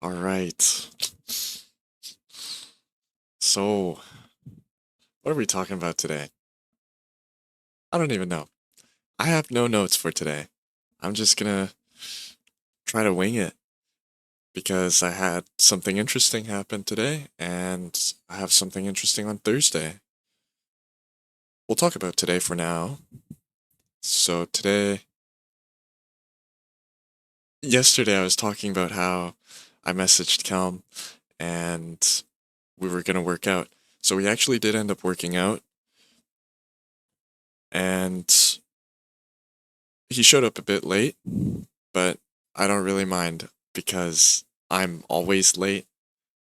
All right. So, what are we talking about today? I don't even know. I have no notes for today. I'm just gonna try to wing it because I had something interesting happen today and I have something interesting on Thursday. We'll talk about today for now. So, yesterday I was talking about how I messaged Kelm and we were gonna work out. So, we actually did end up working out and he showed up a bit late, but I don't really mind because I'm always late.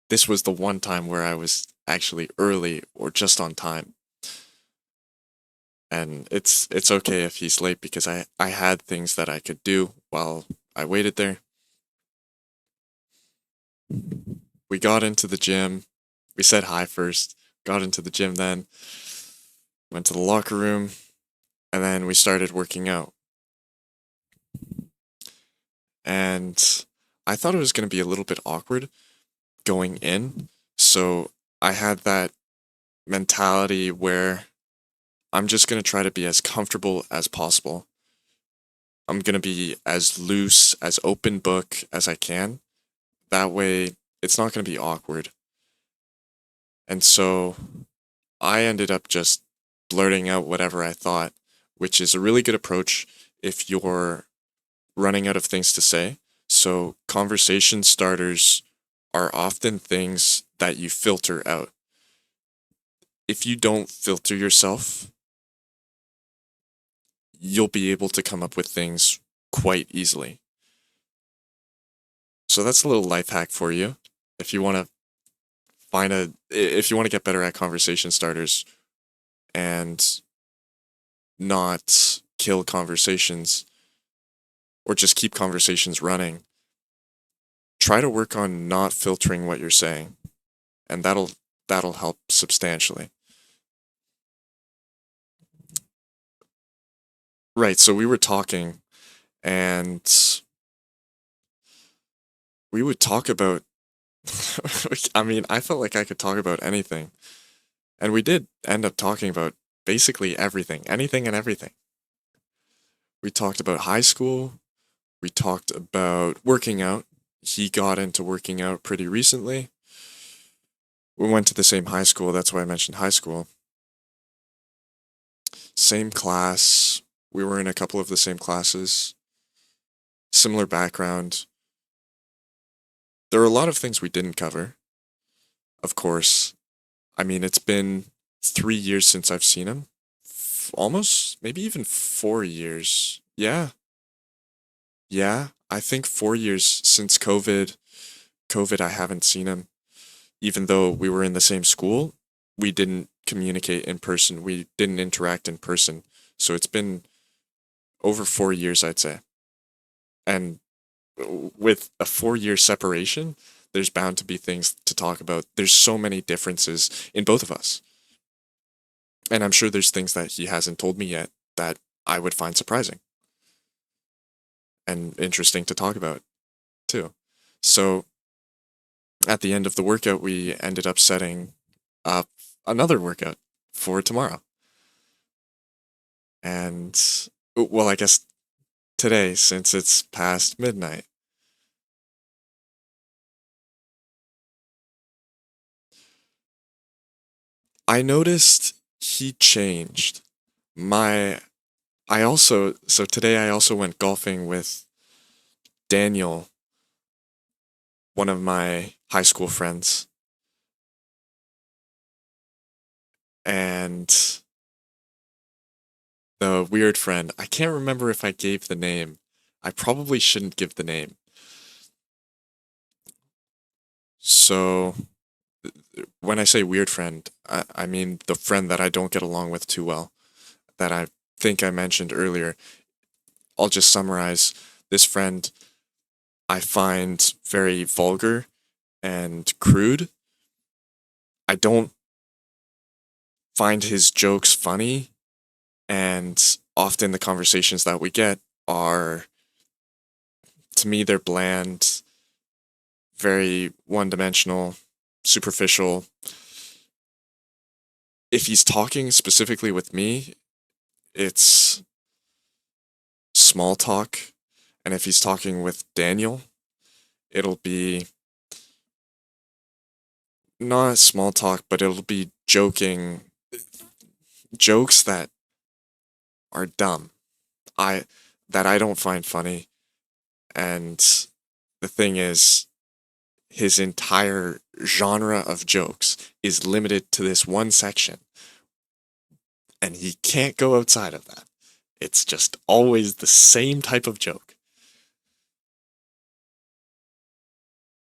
This was the one time where I was actually early or just on time. And it's okay if he's late because I had things that I could do while I waited there. We got into the gym. We said hi first, got into the gym then, went to the locker room, and then we started working out. And I thought it was going to be a little bit awkward going in. So I had that mentality where I'm just going to try to be as comfortable as possible. I'm going to be as loose, as open book as I can. That way, it's not going to be awkward. And so I ended up just blurting out whatever I thought, which is a really good approach if you're running out of things to say. So, conversation starters are often things that you filter out. If you don't filter yourself, you'll be able to come up with things quite easily. So that's a little life hack for you. If you want to if you want to get better at conversation starters and not kill conversations or just keep conversations running, try to work on not filtering what you're saying, and that'll help substantially. Right, so we were talking and we would talk about I mean, I felt like I could talk about anything. And we did end up talking about basically everything, anything and everything. We talked about high school. We talked about working out. He got into working out pretty recently. We went to the same high school. That's why I mentioned high school. Same class. We were in a couple of the same classes. Similar background. There are a lot of things we didn't cover, of course. I mean, it's been 3 years since I've seen him. Almost, maybe even 4 years. Yeah, yeah. I think 4 years since COVID. COVID, I haven't seen him. Even though we were in the same school, we didn't communicate in person. We didn't interact in person. So it's been over 4 years, I'd say. And with a 4 year separation, there's bound to be things to talk about. There's so many differences in both of us. And I'm sure there's things that he hasn't told me yet that I would find surprising and interesting to talk about too. So at the end of the workout, we ended up setting up another workout for tomorrow. And well, I guess today, since it's past midnight. I noticed he changed. My so today I also went golfing with Daniel, one of my high school friends. And the weird friend, I can't remember if I gave the name. I probably shouldn't give the name. So when I say weird friend, I mean the friend that I don't get along with too well, that I think I mentioned earlier. I'll just summarize. This friend I find very vulgar and crude. I don't find his jokes funny, and often the conversations that we get are, to me, they're bland, very one dimensional, superficial. If he's talking specifically with me, it's small talk. And if he's talking with Daniel, it'll be not small talk, but it'll be joking jokes that are dumb. I that I don't find funny. And the thing is, his entire genre of jokes is limited to this one section, and he can't go outside of that. It's just always the same type of joke,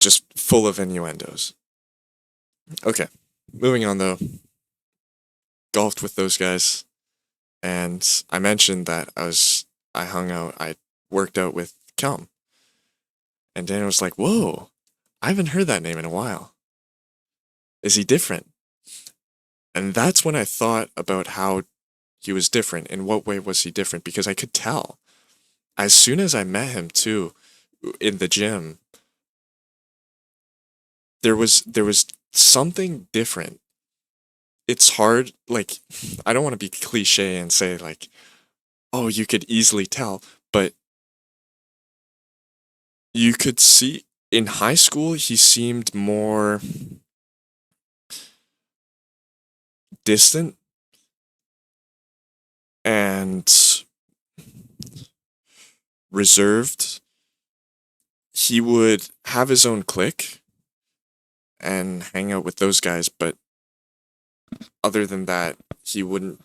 just full of innuendos. Okay, moving on though. Golfed with those guys, and I mentioned that I worked out with Kelm, and Daniel was like, "Whoa, I haven't heard that name in a while. Is he different?" And that's when I thought about how he was different. In what way was he different? Because I could tell. As soon as I met him too, in the gym, there was something different. It's hard, like, I don't want to be cliche and say like, oh, you could easily tell, but you could see in high school he seemed more distant and reserved. He would have his own clique and hang out with those guys, but other than that, he wouldn't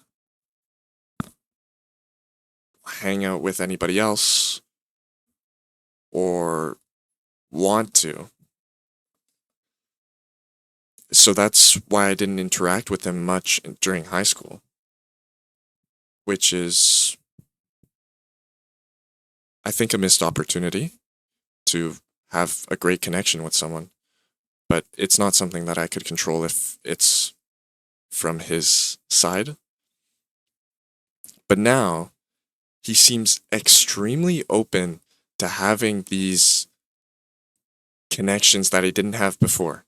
hang out with anybody else or want to. So that's why I didn't interact with him much during high school, which is, I think, a missed opportunity to have a great connection with someone. But it's not something that I could control if it's from his side. But now he seems extremely open to having these connections that he didn't have before.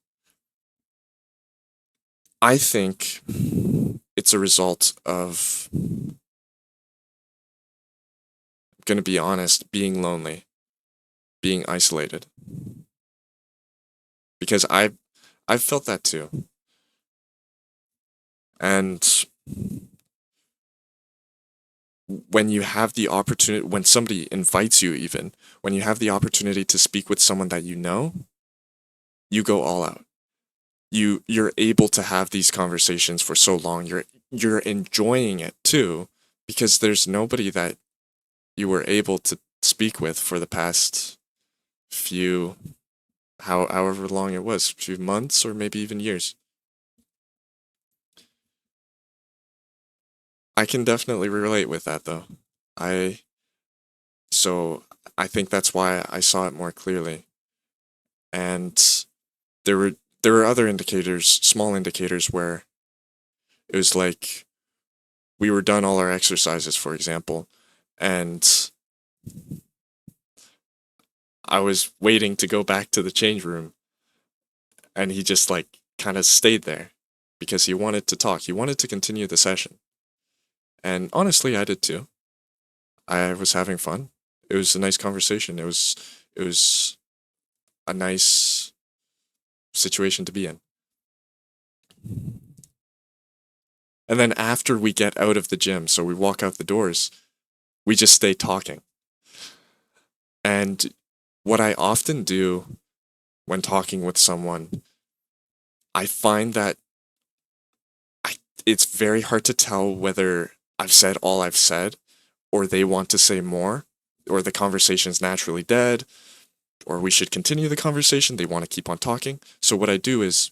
I think it's a result of, I'm going to be honest, being lonely, being isolated. Because I've felt that too. And when you have the opportunity, when somebody invites you, even when you have the opportunity to speak with someone that you go all out. You're able to have these conversations for so long. You're enjoying it too, because there's nobody that you were able to speak with for the past few, however long it was, few months or maybe even years. I can definitely relate with that though. I so I think that's why I saw it more clearly. And there were there were other indicators, small indicators where it was like we were done all our exercises, for example, and I was waiting to go back to the change room, and he just like kind of stayed there because he wanted to talk. He wanted to continue the session. And honestly, I did too. I was having fun. It was a nice conversation. It was a nice situation to be in. And then after we get out of the gym, so we walk out the doors, we just stay talking. And what I often do when talking with someone, I find that I it's very hard to tell whether I've said all I've said or they want to say more or the conversation's naturally dead or we should continue the conversation, they want to keep on talking. So what I do is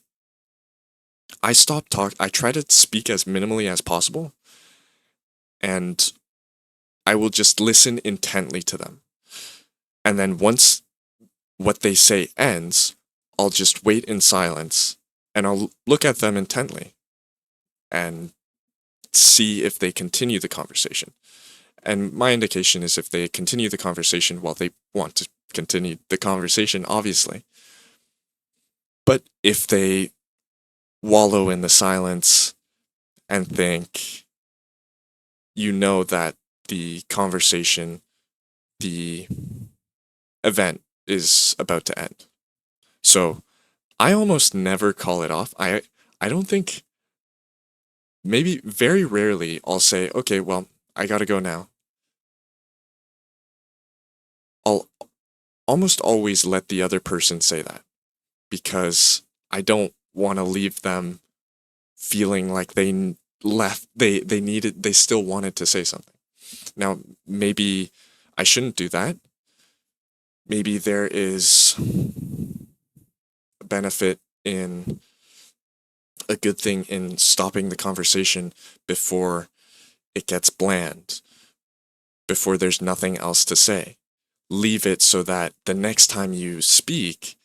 I try to speak as minimally as possible and I will just listen intently to them. And then once what they say ends, I'll just wait in silence and I'll look at them intently and see if they continue the conversation. And my indication is if they continue the conversation, well, they want to continue the conversation, obviously. But if they wallow in the silence and think, you know that the conversation, the event is about to end. So I almost never call it off. I don't think, maybe very rarely I'll say, okay, well, I gotta go now. I'll almost always let the other person say that because I don't want to leave them feeling like left, they needed, they still wanted to say something. Now, maybe I shouldn't do that. Maybe there is a benefit in, a good thing in stopping the conversation before it gets bland, before there's nothing else to say. Leave it so that the next time you speak,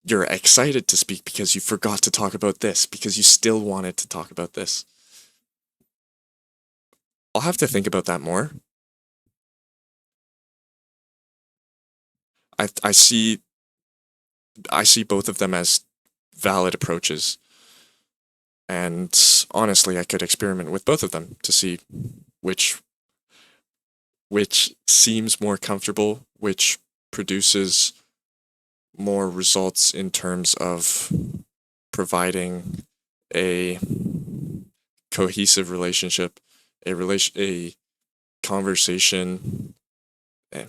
you're excited to speak because you forgot to talk about this, because you still wanted to talk about this. I'll have to think about that more. I I see I see both of them as valid approaches, and honestly, I could experiment with both of them to see which which seems more comfortable, which produces more results in terms of providing a cohesive relationship, a conversation. eh,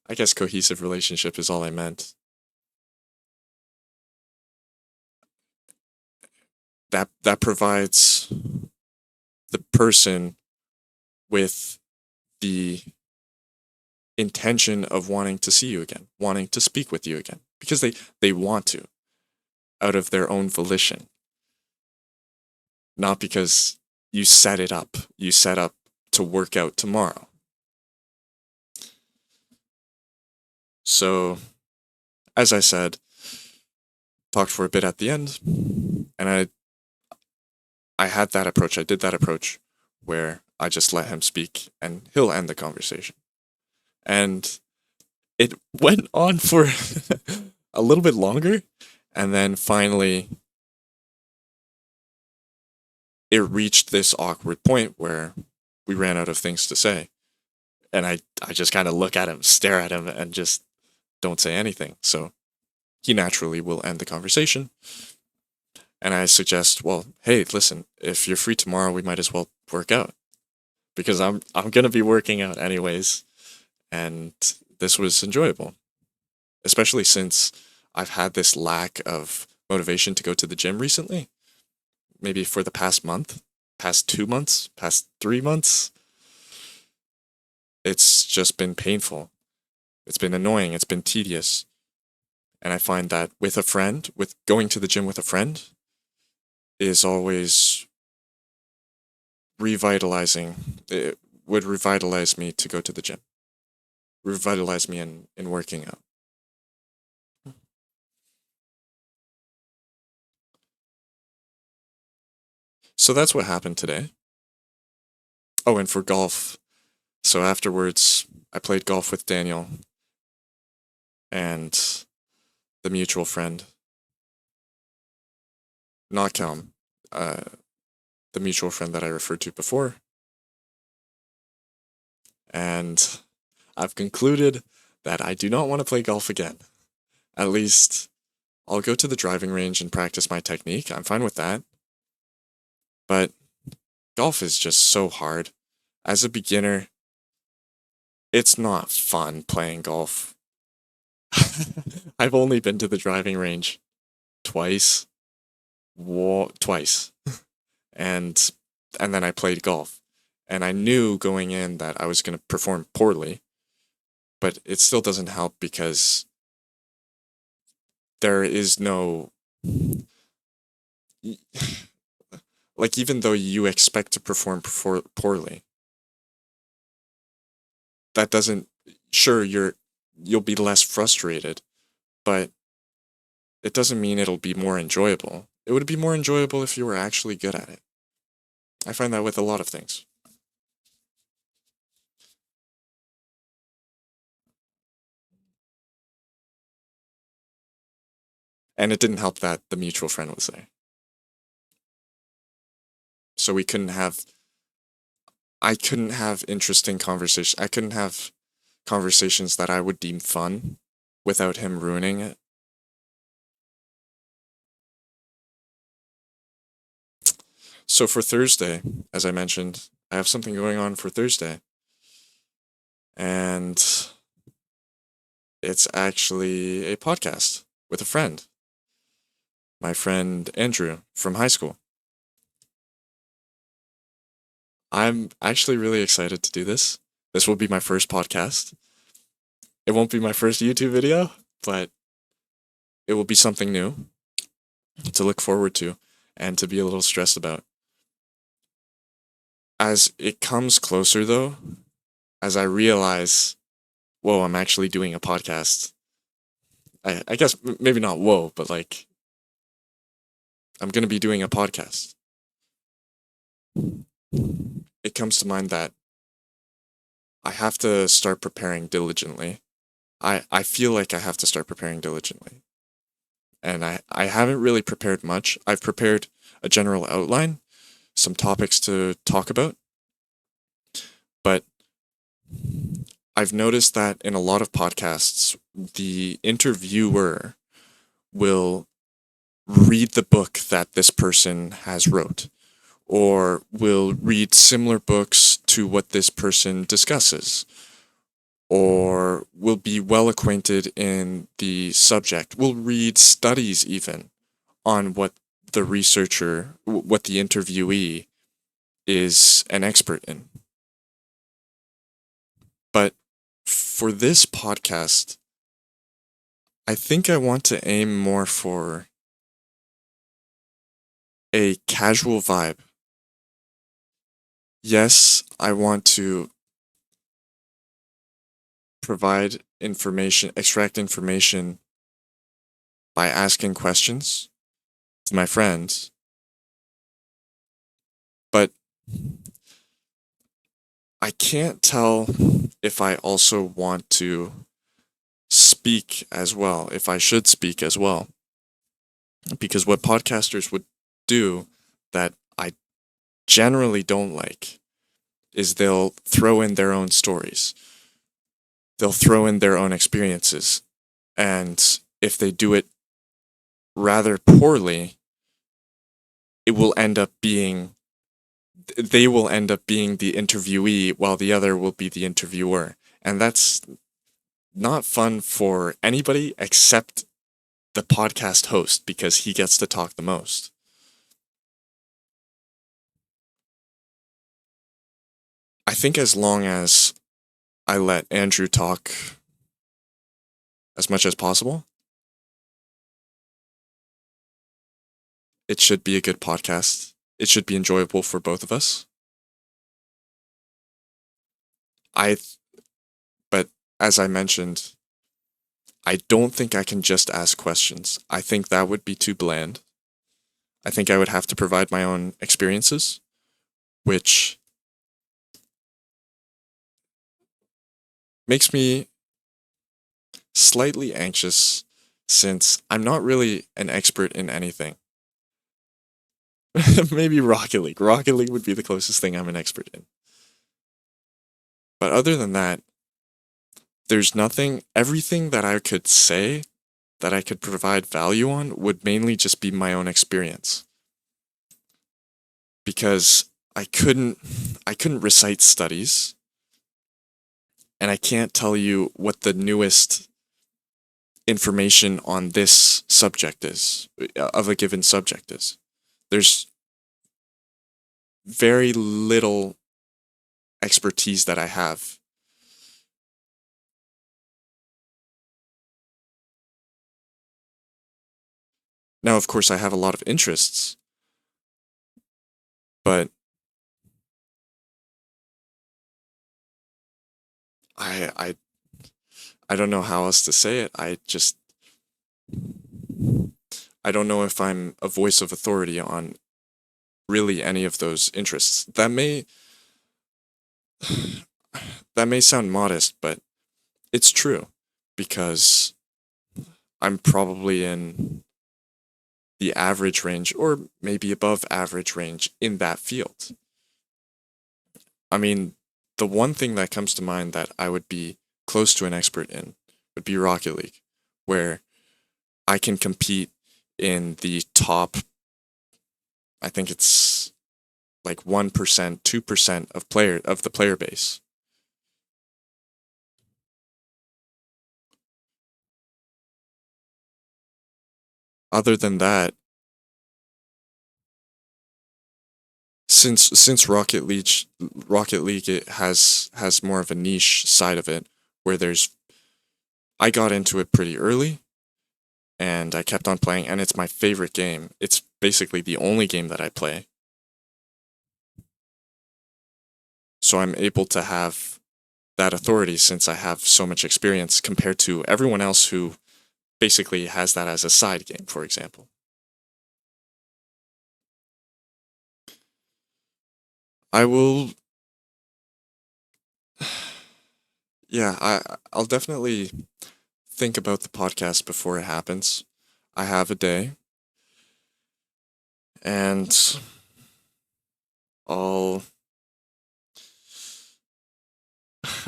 I guess cohesive relationship is all I meant. That provides the person with the intention of wanting to see you again, wanting to speak with you again, because they want to, out of their own volition, not because you set it up. You set up to work out tomorrow. So, as I said, talked for a bit at the end, and I had that approach. I did that approach where I just let him speak and he'll end the conversation. And it went on for a little bit longer, and then finally it reached this awkward point where we ran out of things to say. And I just kind of look at him, stare at him, and just don't say anything. So he naturally will end the conversation. And I suggest, well, hey, listen, if you're free tomorrow, we might as well work out because I'm gonna be working out anyways, and this was enjoyable, especially since I've had this lack of motivation to go to the gym recently. Maybe for the past month, past 2 months, past 3 months, it's just been painful. It's been annoying. It's been tedious. And I find that with a friend, with going to the gym with a friend, is always revitalizing. It would revitalize me to go to the gym, revitalize me in working out. So that's what happened today. Oh, and for golf. So afterwards, I played golf with Daniel and the mutual friend, not Kelm, uh, the mutual friend that I referred to before. And I've concluded that I do not want to play golf again. At least I'll go to the driving range and practice my technique. I'm fine with that. But golf is just so hard. As a beginner, it's not fun playing golf. I've only been to the driving range twice. Twice. And and then I played golf. And I knew going in that I was going to perform poorly, but it still doesn't help because there is no, like, even though you expect to perform poorly, that doesn't, sure, you'll be less frustrated, but it doesn't mean it'll be more enjoyable. It would be more enjoyable if you were actually good at it. I find that with a lot of things. And it didn't help that the mutual friend was there. So I couldn't have interesting conversations. I couldn't have conversations that I would deem fun without him ruining it. So for Thursday, as I mentioned, I have something going on for Thursday. And it's actually a podcast with a friend, my friend Andrew from high school. I'm actually really excited to do this. This will be my first podcast. It won't be my first YouTube video, but it will be something new to look forward to and to be a little stressed about. As it comes closer, though, as I realize, whoa, I'm actually doing a podcast. I guess maybe not whoa, but like, I'm going to be doing a podcast. It comes to mind that I have to start preparing diligently. I feel like I have to start preparing diligently. And I haven't really prepared much. I've prepared a general outline, some topics to talk about, but I've noticed that in a lot of podcasts, the interviewer will read the book that this person has wrote, or will read similar books to what this person discusses, or will be well acquainted in the subject, will read studies even on what the researcher, what the interviewee is an expert in. But for this podcast, I think I want to aim more for a casual vibe. Yes, I want to provide information, extract information by asking questions to my friends, but I can't tell if I also want to speak as well, if I should speak as well. Because what podcasters would do that I generally don't like is they'll throw in their own stories. They'll throw in their own experiences. And if they do it rather poorly, it will end up being they will end up being the interviewee while the other will be the interviewer. And that's not fun for anybody except the podcast host because he gets to talk the most. I think as long as I let Andrew talk as much as possible, it should be a good podcast. It should be enjoyable for both of us. I, but as I mentioned, I don't think I can just ask questions. I think that would be too bland. I think I would have to provide my own experiences, which makes me slightly anxious since I'm not really an expert in anything. Maybe Rocket League. Rocket League would be the closest thing I'm an expert in. But other than that, there's nothing, everything that I could say that I could provide value on would mainly just be my own experience. Because I couldn't recite studies and I can't tell you what the newest information on this subject is, of a given subject is. There's very little expertise that I have. Now, of course, I have a lot of interests, but I I I don't know how else to say it. I don't know if I'm a voice of authority on really any of those interests. That may sound modest, but it's true because I'm probably in the average range or maybe above average range in that field. I mean, the one thing that comes to mind that I would be close to an expert in would be Rocket League, where I can compete in the top, I think it's like 1%, 2% of the player base. Other than that, since Rocket League it has more of a niche side of it where there's I got into it pretty early and I kept on playing and it's my favorite game. It's basically the only game that I play. So I'm able to have that authority since I have so much experience compared to everyone else who basically has that as a side game, for example. I will yeah, I'll definitely think about the podcast before it happens. I have a day and I'll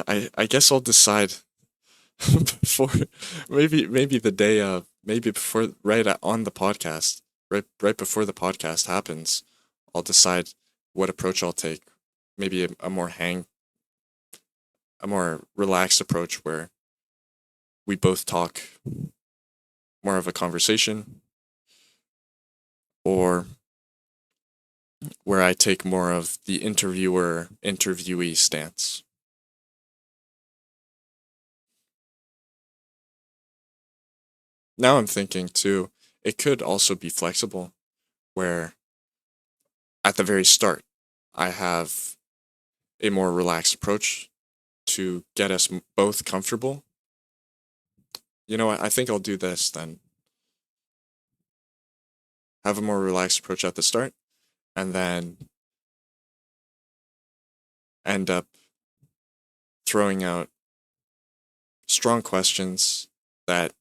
I guess I'll decide before maybe the day of maybe before on the podcast right before the podcast happens I'll decide what approach I'll take maybe a more relaxed approach where we both talk more of a conversation or where I take more of the interviewer interviewee stance. Now I'm thinking too it could also be flexible where at the very start I have a more relaxed approach to get us both comfortable. You know what? I think I'll do this then. Have a more relaxed approach at the start and then end up throwing out strong questions that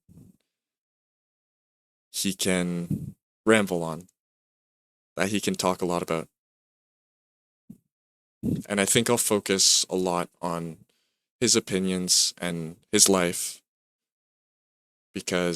he can ramble on, that he can talk a lot about. And I think I'll focus a lot on his opinions and his life because